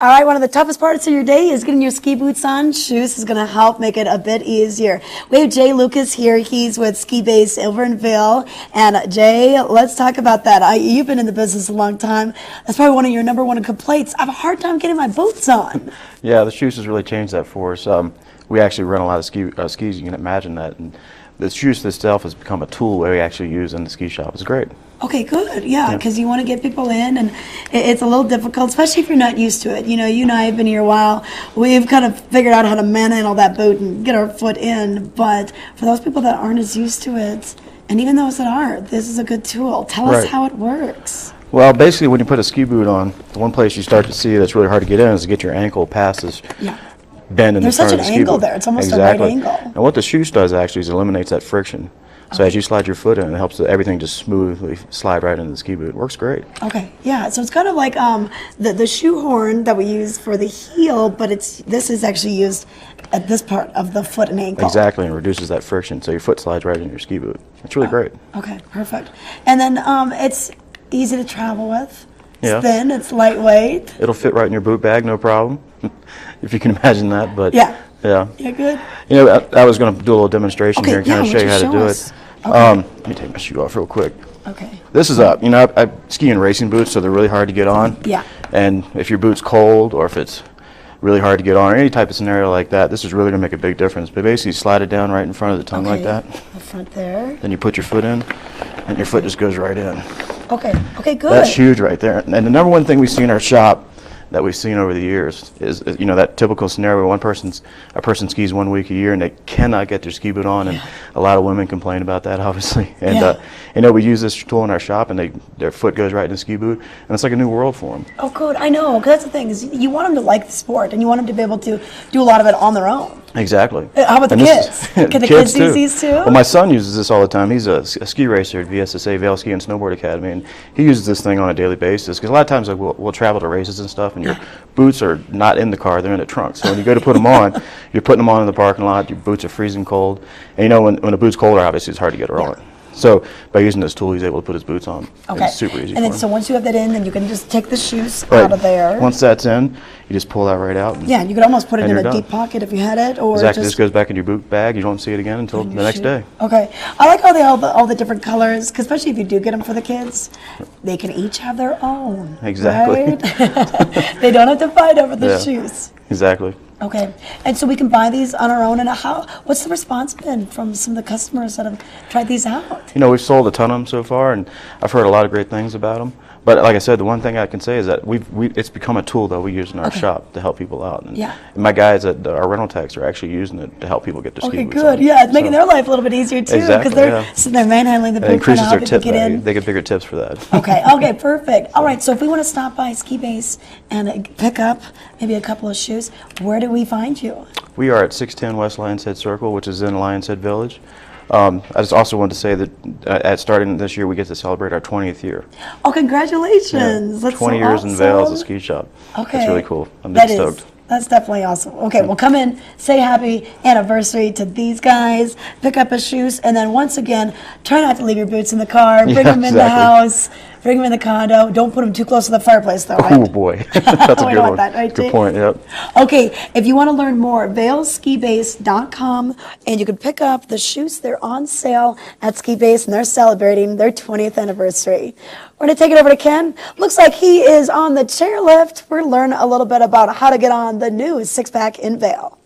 All right, one of the toughest parts of your day is getting your ski boots on. Shoes is going to help make it a bit easier. We have Jay Lucas here. He's with Ski Base over in Vail. And Jay, let's talk about that. You've been in the business a long time. That's probably one of your number one complaints. I have a hard time getting my boots on. Yeah, the shoes has really changed that for us. We actually run a lot of skis. You can imagine that. And the shoes itself has become a tool we actually use in the ski shop. It's great. Okay, good. Yeah, because you want to get people in, and it's a little difficult, especially if you're not used to it. You know, you and I have been here a while. We've kind of figured out how to manhandle that boot and get our foot in. But for those people that aren't as used to it, and even those that are, this is a good tool. Tell us how it works. Well, basically, when you put a ski boot on, the one place you start to see that's really hard to get in is to get your ankle past this bend in the front of the ski boot. There's such an angle there. It's almost a right angle. And what the shoes does actually is eliminates that friction. So as you slide your foot in, it helps everything just smoothly slide right into the ski boot. It works great. Okay, yeah. So it's kind of like the shoe horn that we use for the heel, but this is actually used at this part of the foot and ankle. Exactly, and reduces that friction, so your foot slides right in your ski boot. It's really great. Okay, perfect. And then it's easy to travel with. It's thin. It's lightweight. It'll fit right in your boot bag, no problem. If you can imagine that, but yeah, good. You know, I was going to do a little demonstration here and kind of show you how to do it. Let me take my shoe off real quick. Okay. This is you know, I ski in racing boots, so they're really hard to get on. Yeah. And if your boot's cold or if it's really hard to get on or any type of scenario like that, this is really going to make a big difference. But basically, slide it down right in front of the tongue like that. The front there. Then you put your foot in, and your foot just goes right in. Okay. Okay, good. That's huge right there. And the number one thing we see in our shop that we've seen over the years is, you know, that typical scenario where a person skis 1 week a year and they cannot get their ski boot on, and a lot of women complain about that, obviously. And you know, we use this tool in our shop, and their foot goes right in the ski boot, and it's like a new world for them. Oh, good. I know, because that's the thing is you want them to like the sport, and you want them to be able to do a lot of it on their own. Exactly. How about the kids? Can the kids use these too? Well, my son uses this all the time. He's a ski racer at VSSA, Vail Ski and Snowboard Academy, and he uses this thing on a daily basis because a lot of times like, we'll travel to races and stuff, and your boots are not in the car, they're in the trunk. So when you go to put them on, you're putting them on in the parking lot, your boots are freezing cold. And you know, when a boot's colder, obviously it's hard to get her on. So by using this tool, he's able to put his boots on. Okay. It's super easy and then, for him. so once you have that in, then you can just take the shoes out of there. Once that's in, you just pull that right out. And you could almost put it in a deep pocket if you had it. Or exactly. This goes back in your boot bag. You don't see it again until the next day. Okay. I like how all the different colors, because especially if you do get them for the kids, they can each have their own. Exactly. Right? They don't have to fight over the shoes. Exactly. Okay, and so we can buy these on our own. And what's the response been from some of the customers that have tried these out? You know, we've sold a ton of them so far, and I've heard a lot of great things about them. But like I said, the one thing I can say is that it's become a tool that we use in our shop to help people out. And my guys at our rental techs are actually using it to help people get their ski boots on. Yeah, it's making their life a little bit easier too, because they're sitting there manhandling the boot. It increases their tip value. They get bigger tips for that. Okay, perfect. All right, so if we want to stop by Ski Base and pick up maybe a couple of shoes, where do we find you? We are at 610 West Lions Head Circle, which is in Lions Head Village. I just also wanted to say that starting this year, we get to celebrate our 20th year. Oh, congratulations! That's 20 years in Vail as a ski shop. Okay, it's really cool. I'm stoked. That's definitely awesome. Okay, well, come in, say happy anniversary to these guys, pick up his shoes, and then once again, try not to leave your boots in the car. Bring them in the house. Bring them in the condo. Don't put them too close to the fireplace, though. Right? Oh boy, that's a good one. Right, good point. Yep. Okay, if you want to learn more, vailskibase.com, and you can pick up the shoes. They're on sale at Ski Base, and they're celebrating their 20th anniversary. We're going to take it over to Ken. Looks like he is on the chairlift. We're going to learn a little bit about how to get on the new six-pack in Vail.